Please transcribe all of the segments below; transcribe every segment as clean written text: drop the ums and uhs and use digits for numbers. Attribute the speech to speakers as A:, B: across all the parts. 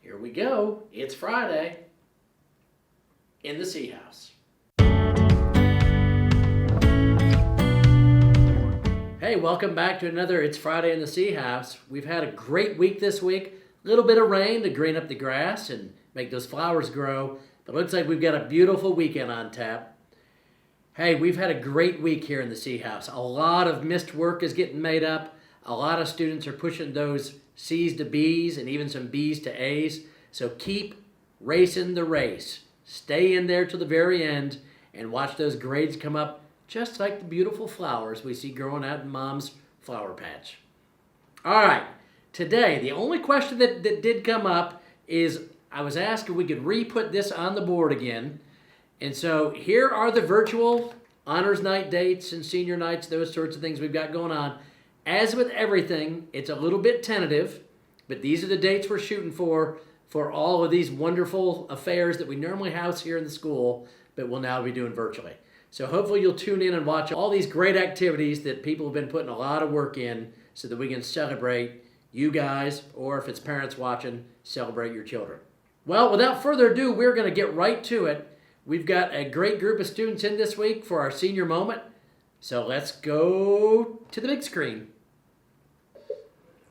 A: Here we go. It's Friday in the C House. Hey, welcome back to another It's Friday in the C House. We've had a great week this week. A little bit of rain to green up the grass and make those flowers grow. But it looks like we've got a beautiful weekend on tap. Hey, we've had a great week here in the C House. A lot of missed work is getting made up. A lot of students are pushing those C's to B's and even some B's to A's. So keep racing the race. Stay in there to the very end and watch those grades come up just like the beautiful flowers we see growing out in Mom's flower patch. All right, today, the only question that did come up is I was asked if we could re-put this on the board again. And so here are the virtual honors night dates and senior nights, those sorts of things we've got going on. As with everything, it's a little bit tentative, but these are the dates we're shooting for all of these wonderful affairs that we normally house here in the school, but we'll now be doing virtually. So hopefully you'll tune in and watch all these great activities that people have been putting a lot of work in so that we can celebrate you guys, or if it's parents watching, celebrate your children. Well, without further ado, we're going to get right to it. We've got a great group of students in this week for our senior moment. So let's go to the big screen.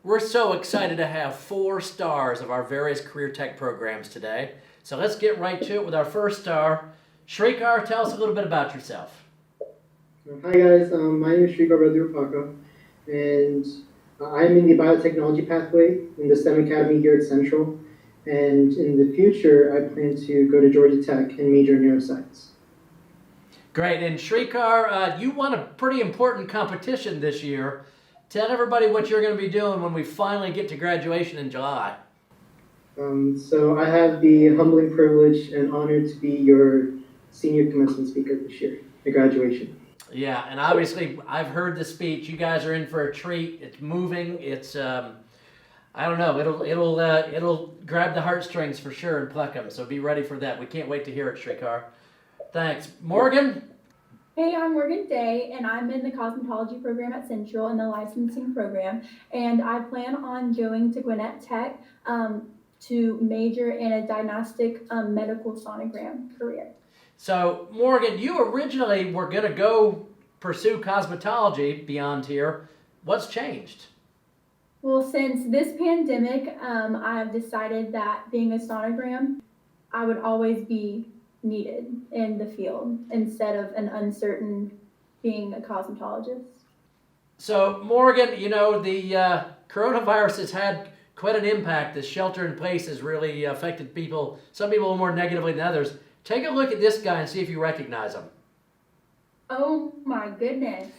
A: We're so excited to have 4 stars of our various career tech programs today. So let's get right to it with our first star. Shrikar, tell us a little bit about yourself.
B: Hi guys, my name is Shrikar Radurpaka, and I'm in the biotechnology pathway in the STEM Academy here at Central. And in the future, I plan to go to Georgia Tech and major in neuroscience.
A: Great, and Shrikar, you won a pretty important competition this year. Tell everybody what you're going to be doing when we finally get to graduation in July.
B: So I have the humbling privilege and honor to be your senior commencement speaker this year at graduation.
A: Yeah, and obviously I've heard the speech. You guys are in for a treat. It's moving. It's I don't know. It'll grab the heartstrings for sure and pluck them. So be ready for that. We can't wait to hear it, Shrikar. Thanks, Morgan.
C: Hey, I'm Morgan Day, and I'm in the cosmetology program at Central in the licensing program. And I plan on going to Gwinnett Tech to major in a diagnostic medical sonogram career.
A: So, Morgan, you originally were going to go pursue cosmetology beyond here. What's changed?
C: Well, since this pandemic, I have decided that being a sonogram, I would always be needed in the field instead of an uncertain being a cosmetologist.
A: So, Morgan, you know, the coronavirus has had quite an impact. The shelter in place has really affected people, some people more negatively than others. Take a look at this guy and see if you recognize him.
C: Oh my goodness.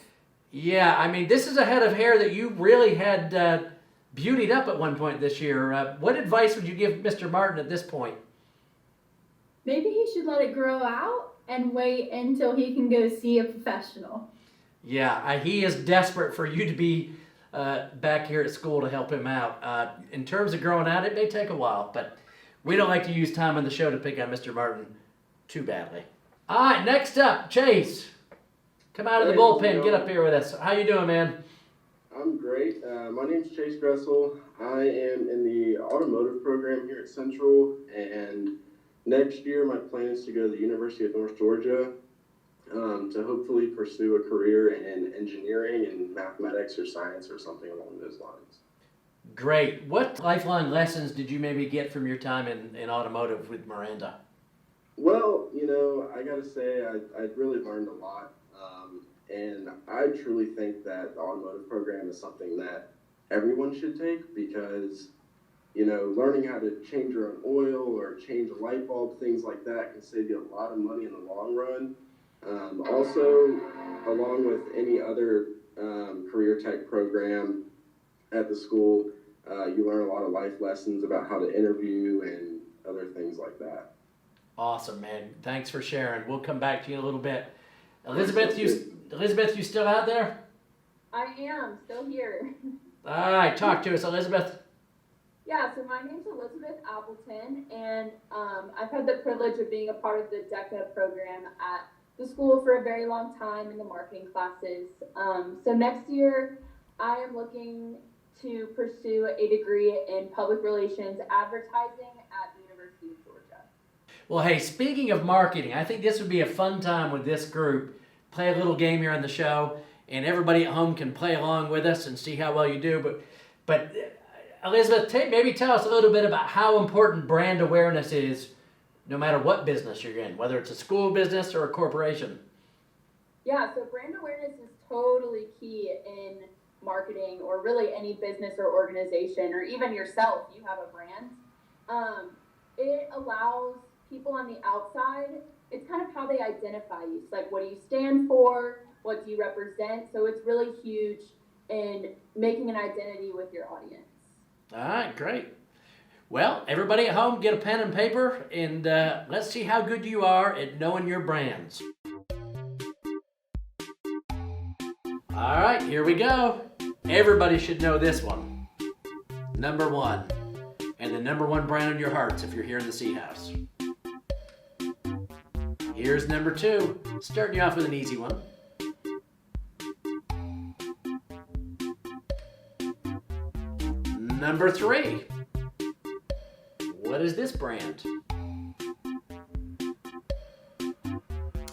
A: Yeah, I mean, this is a head of hair that you really had beautied up at one point this year. What advice would you give Mr. Martin at this point?
C: Maybe he should let it grow out and wait until he can go see a professional.
A: Yeah, he is desperate for you to be back here at school to help him out. In terms of growing out, it may take a while, but we don't like to use time on the show to pick on Mr. Martin too badly. All right, next up, Chase. Come out of the bullpen, get up here with us. How you doing, man?
D: I'm great. My name's Chase Gressel. I am in the automotive program here at Central, and next year my plan is to go to the University of North Georgia to hopefully pursue a career in engineering and mathematics or science or something along those lines.
A: Great. What lifelong lessons did you maybe get from your time in automotive with Miranda?
D: Well, you know, I gotta say I really learned a lot, and I truly think that the automotive program is something that everyone should take because, you know, learning how to change your own oil or change a light bulb, things like that can save you a lot of money in the long run. Also, along with any other career tech program at the school, you learn a lot of life lessons about how to interview and other things like that.
A: Awesome, man. Thanks for sharing. We'll come back to you in a little bit. Elizabeth, you still out there?
E: I am still here.
A: All right, talk to us, Elizabeth.
E: Yeah, so my name's Elizabeth Appleton, and I've had the privilege of being a part of the DECA program at the school for a very long time in the marketing classes. So next year, I am looking to pursue a degree in public relations advertising at the University of Georgia.
A: Well, hey, speaking of marketing, I think this would be a fun time with this group. Play a little game here on the show, and everybody at home can play along with us and see how well you do. But Elizabeth, maybe tell us a little bit about how important brand awareness is, no matter what business you're in, whether it's a school business or a corporation.
E: Yeah, so brand awareness is totally key in marketing, or really any business or organization, or even yourself. You have a brand. It allows people on the outside, it's kind of how they identify you. It's like, what do you stand for? What do you represent? So it's really huge in making an identity with your audience.
A: All right, great. Well, everybody at home, get a pen and paper, and let's see how good you are at knowing your brands. All right, here we go. Everybody should know this one. Number one, and the number one brand in your hearts if you're here in the C House. Here's number two, starting you off with an easy one. Number three, what is this brand?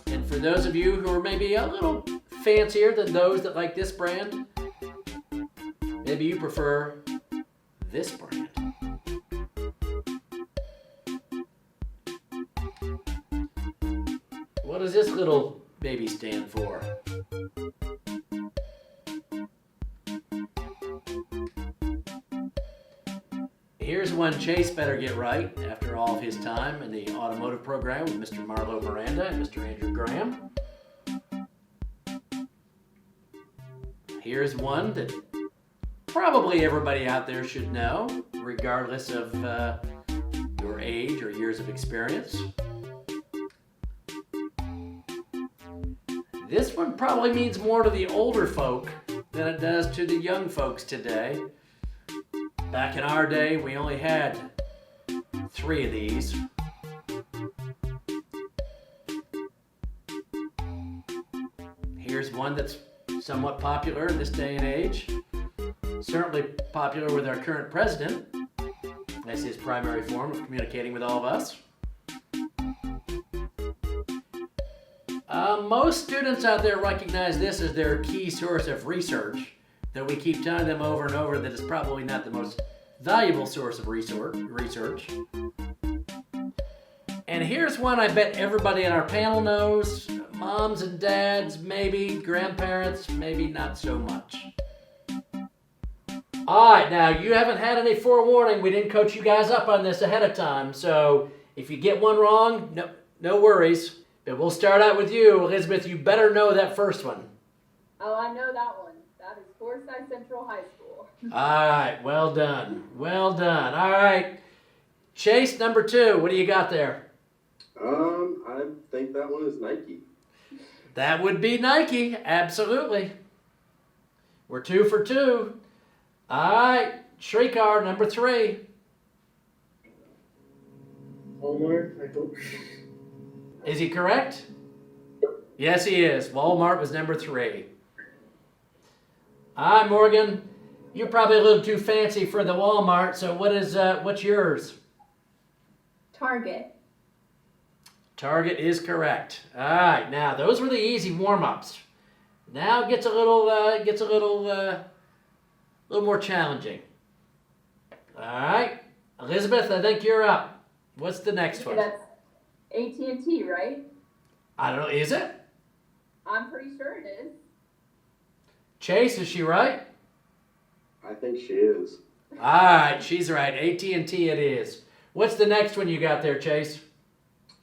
A: And for those of you who are maybe a little fancier than those that like this brand, maybe you prefer this brand. What does this little baby stand for? Here's one Chase better get right after all of his time in the automotive program with Mr. Marlo Miranda and Mr. Andrew Graham. Here's one that probably everybody out there should know, regardless of your age or years of experience. This one probably means more to the older folk than it does to the young folks today. Back in our day, we only had 3 of these. Here's one that's somewhat popular in this day and age. Certainly popular with our current president. That's his primary form of communicating with all of us. Most students out there recognize this as their key source of research, though we keep telling them over and over that it's probably not the most valuable source of research. And here's one I bet everybody on our panel knows. Moms and dads, maybe. Grandparents, maybe not so much. Alright, now you haven't had any forewarning. We didn't coach you guys up on this ahead of time. So if you get one wrong, no worries. But we'll start out with you. Elizabeth, you better know that first one.
E: Oh, I know that one. That is Forsyth Central High School.
A: Alright, well done. Well done. Alright. Chase, number 2. What do you got there?
D: I think that one is Nike.
A: That would be Nike. Absolutely. We're 2 for 2. Alright. Shrikar, number 3.
B: Walmart, I hope.
A: Is he correct? Yes, he is. Walmart was number 3. All right, Morgan. You're probably a little too fancy for the Walmart, so what's yours?
C: Target.
A: Target is correct. All right, now those were the easy warm-ups. Now it gets a little more challenging. All right, Elizabeth, I think you're up. What's the next one?
E: That's AT&T, right?
A: I don't know. Is it?
E: I'm pretty sure it is.
A: Chase, is she right?
D: I think she is.
A: All right, she's right. AT&T it is. What's the next one you got there, Chase?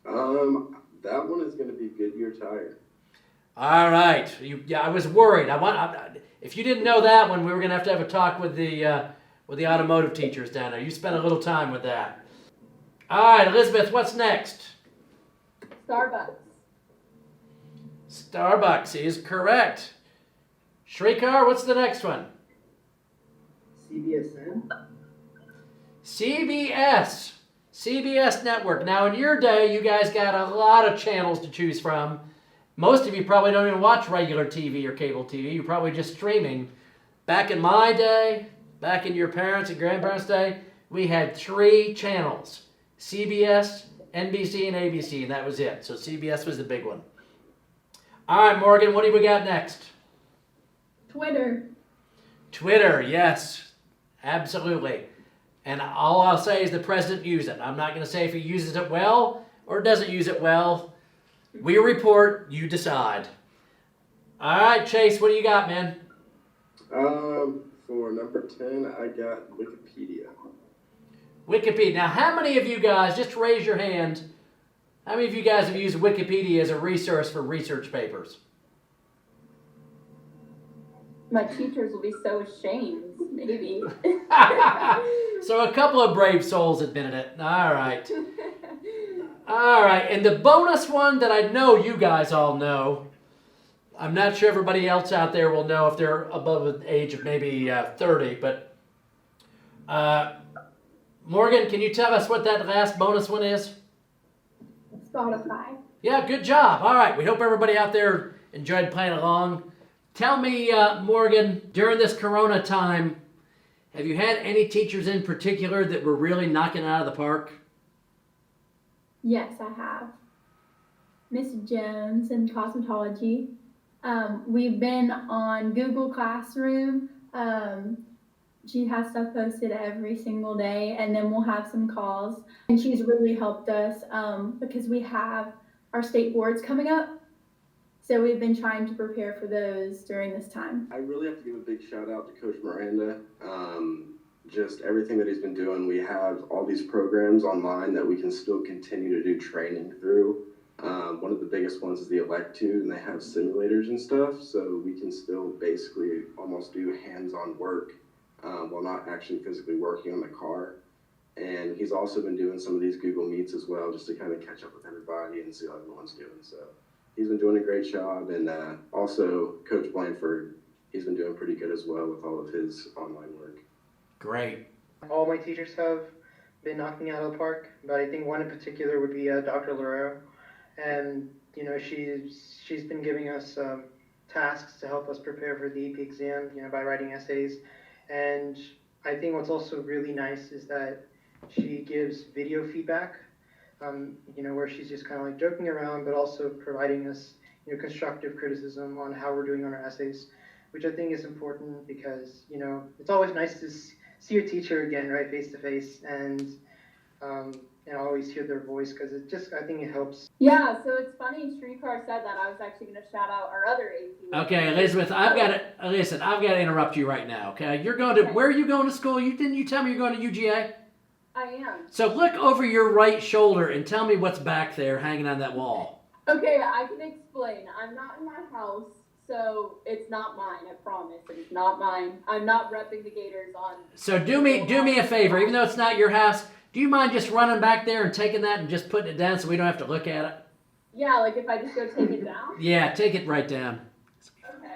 D: That one is going to be Goodyear Tire.
A: All right. I was worried. If you didn't know that one, we were going to have a talk with the automotive teachers down there. You spent a little time with that. All right, Elizabeth, what's next?
E: Starbucks.
A: Starbucks is correct. Shrikar, what's the next one?
B: CBSN?
A: CBS Network. Now, in your day, you guys got a lot of channels to choose from. Most of you probably don't even watch regular TV or cable TV. You're probably just streaming. Back in my day, back in your parents' and grandparents' day, we had 3 channels: CBS, NBC, and ABC, and that was it. So CBS was the big one. All right, Morgan, what do we got next?
C: Twitter.
A: Twitter, yes, absolutely. And all I'll say is the president used it. I'm not going to say if he uses it well or doesn't use it well. We report, you decide. All right, Chase, what do you got, man?
D: For number 10, I got Wikipedia.
A: Wikipedia. Now, how many of you guys, just raise your hand, how many of you guys have used Wikipedia as a resource for research papers?
E: My teachers will be so ashamed, maybe.
A: So a couple of brave souls admitted it. All right. All right, and the bonus one that I know you guys all know, I'm not sure everybody else out there will know if they're above the age of maybe 30, but Morgan, can you tell us what that last bonus one is?
C: Spotify.
A: Yeah, good job. All right, we hope everybody out there enjoyed playing along. Tell me, Morgan, during this Corona time, have you had any teachers in particular that were really knocking it out of the park?
C: Yes, I have. Miss Jones in cosmetology. We've been on Google Classroom. She has stuff posted every single day, and then we'll have some calls. And she's really helped us because we have our state boards coming up. So we've been trying to prepare for those during this time.
D: I really have to give a big shout out to Coach Miranda. Just everything that he's been doing. We have all these programs online that we can still continue to do training through. One of the biggest ones is the Electude, and they have simulators and stuff, so we can still basically almost do hands-on work while not actually physically working on the car. And he's also been doing some of these Google Meets as well, just to kind of catch up with everybody and see how everyone's doing. So he's been doing a great job, and also Coach Blanford, he's been doing pretty good as well with all of his online work.
A: Great.
B: All my teachers have been knocking it out of the park, but I think one in particular would be Dr. Lorero. And, you know, she's been giving us tasks to help us prepare for the AP exam, you know, by writing essays. And I think what's also really nice is that she gives video feedback, you know, where she's just kind of like joking around, but also providing us, you know, constructive criticism on how we're doing on our essays, which I think is important because, you know, it's always nice to see your teacher again, right, face to face, and always hear their voice because it just, I think it helps.
E: Yeah, so it's funny, Shrikar said that. I was actually going to shout out our other AP.
A: Okay, Elizabeth, I've got to interrupt you right now. Okay, you're going to where are you going to school? Didn't you tell me you're going to UGA?
E: I am.
A: So look over your right shoulder and tell me what's back there hanging on that wall.
E: Okay, I can explain. I'm not in my house, so it's not mine. I promise, it's not mine. I'm not repping the Gators on.
A: So do me a favor, even though it's not your house. Do you mind just running back there and taking that and just putting it down so we don't have to look at it?
E: Yeah, like if I just go take it down?
A: Yeah, take it right down.
E: Okay.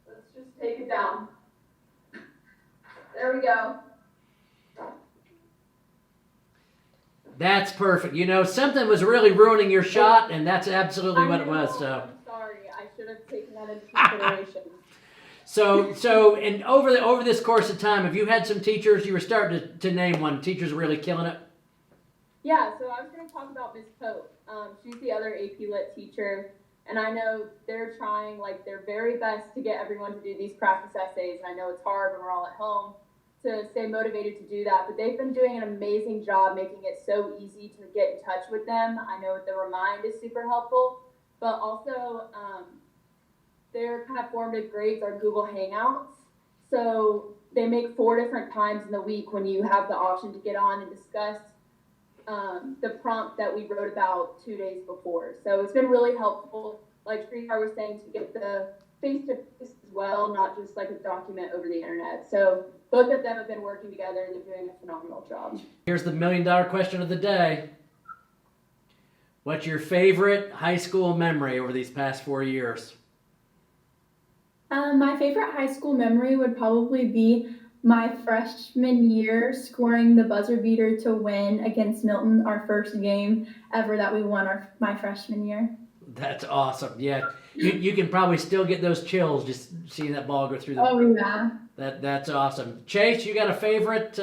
E: Let's just take it down. There we go.
A: That's perfect. You know, something was really ruining your shot, and that's absolutely what it was. So
E: I'm sorry. I should have taken that into consideration.
A: So, and over this course of time, have you had some teachers? You were starting to name one. Teachers really killing it.
E: Yeah. So I was going to talk about Miss Pope. She's the other AP Lit teacher, and I know they're trying like their very best to get everyone to do these practice essays. And I know it's hard when we're all at home to stay motivated to do that, but they've been doing an amazing job making it so easy to get in touch with them. I know the Remind is super helpful, but also their kind of formative grades are Google Hangouts. So they make 4 different times in the week when you have the option to get on and discuss the prompt that we wrote about 2 days before. So it's been really helpful, like Shrikar was saying, to get the face-to-face as well, not just like a document over the internet. So both of them have been working together and they're doing a phenomenal job.
A: Here's the $1 million question of the day. What's your favorite high school memory over these past 4 years?
C: My favorite high school memory would probably be my freshman year scoring the buzzer beater to win against Milton, our first game ever that we won my freshman year.
A: That's awesome. Yeah, you can probably still get those chills just seeing that ball go through the.
C: Oh yeah.
A: That's awesome. Chase, you got a favorite?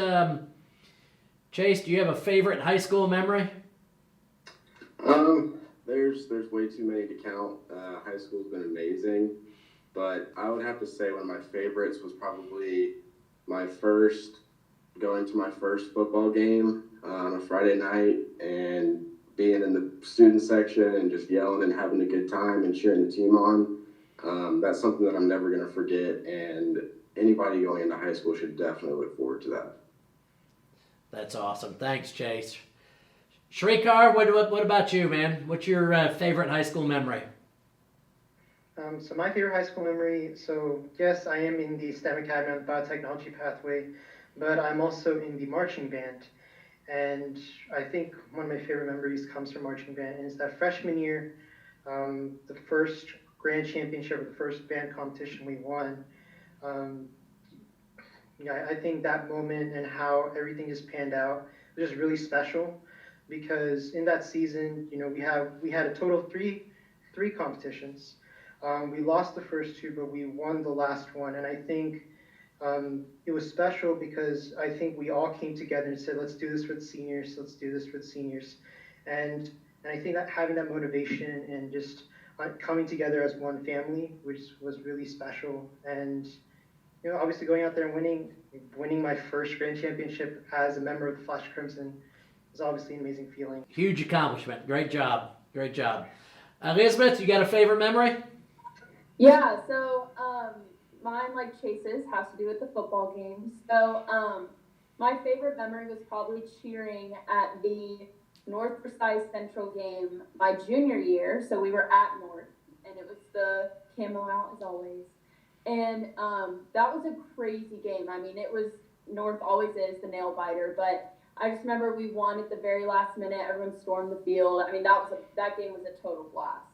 A: Chase, do you have a favorite high school memory?
D: There's way too many to count. High school's been amazing, but I would have to say one of my favorites was probably my first going to my first football game on a Friday night and being in the student section and just yelling and having a good time and cheering the team on. That's something that I'm never going to forget, and anybody going into high school should definitely look forward to that.
A: That's awesome. Thanks, Chase. Shrikar, what about you, man? What's your favorite high school memory?
B: So my favorite high school memory, so yes, I am in the STEM Academy on the biotechnology pathway, but I'm also in the marching band. And I think one of my favorite memories comes from marching band, and it's that freshman year, the first grand championship, or the first band competition we won. Yeah, I think that moment and how everything just panned out was just really special, because in that season, we had a total of three competitions. We lost the first two, but we won the last one, and I think it was special because I think we all came together and said, let's do this for the seniors, let's do this for the seniors. And I think that having that motivation and just coming together as one family, which was really special. And obviously going out there and winning my first grand championship as a member of the Flash Crimson is obviously an amazing feeling.
A: Huge accomplishment. Great job. Great job. Elizabeth, you got a favorite memory?
E: Yeah, so mine, like Chase's, has to do with the football games. So my favorite memory was probably cheering at the North Versailles Central game my junior year. So we were at North, and it was the camo out as always. And that was a crazy game. I mean, it was, North always is the nail biter, but I just remember we won at the very last minute. Everyone stormed the field. I mean, that game was a total blast.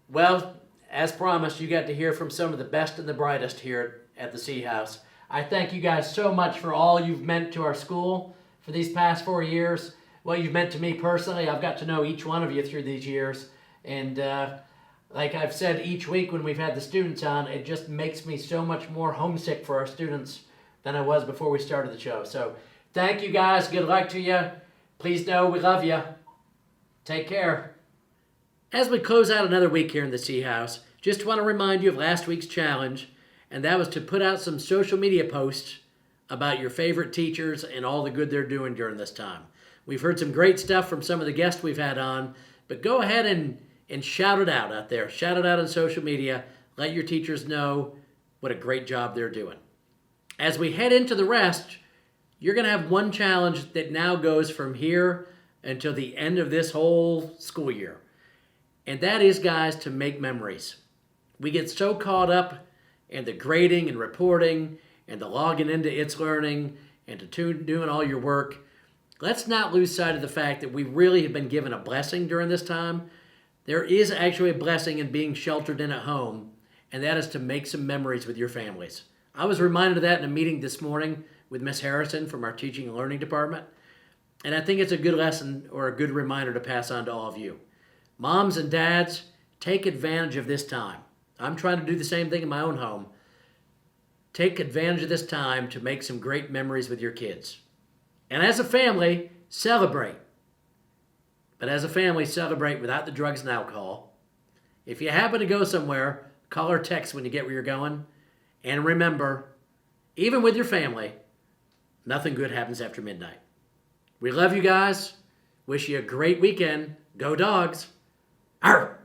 A: Well, as promised, you got to hear from some of the best and the brightest here at the C House. I thank you guys so much for all you've meant to our school for these past 4 years. What you've meant to me personally, I've got to know each one of you through these years. And like I've said each week when we've had the students on, it just makes me so much more homesick for our students than I was before we started the show. So thank you guys. Good luck to you. Please know we love you. Take care. As we close out another week here in the C House, just want to remind you of last week's challenge, and that was to put out some social media posts about your favorite teachers and all the good they're doing during this time. We've heard some great stuff from some of the guests we've had on, but go ahead and shout it out there. Shout it out on social media. Let your teachers know what a great job they're doing. As we head into the rest, you're going to have one challenge that now goes from here until the end of this whole school year. And that is, guys, to make memories. We get so caught up in the grading and reporting and the logging into It's Learning and to doing all your work. Let's not lose sight of the fact that we really have been given a blessing during this time. There is actually a blessing in being sheltered in at home, and that is to make some memories with your families. I was reminded of that in a meeting this morning with Miss Harrison from our Teaching and Learning Department, and I think it's a good lesson or a good reminder to pass on to all of you. Moms and dads, take advantage of this time. I'm trying to do the same thing in my own home. Take advantage of this time to make some great memories with your kids. And as a family, celebrate. But as a family, celebrate without the drugs and alcohol. If you happen to go somewhere, call or text when you get where you're going. And remember, even with your family, nothing good happens after midnight. We love you guys. Wish you a great weekend. Go Dogs. Arr!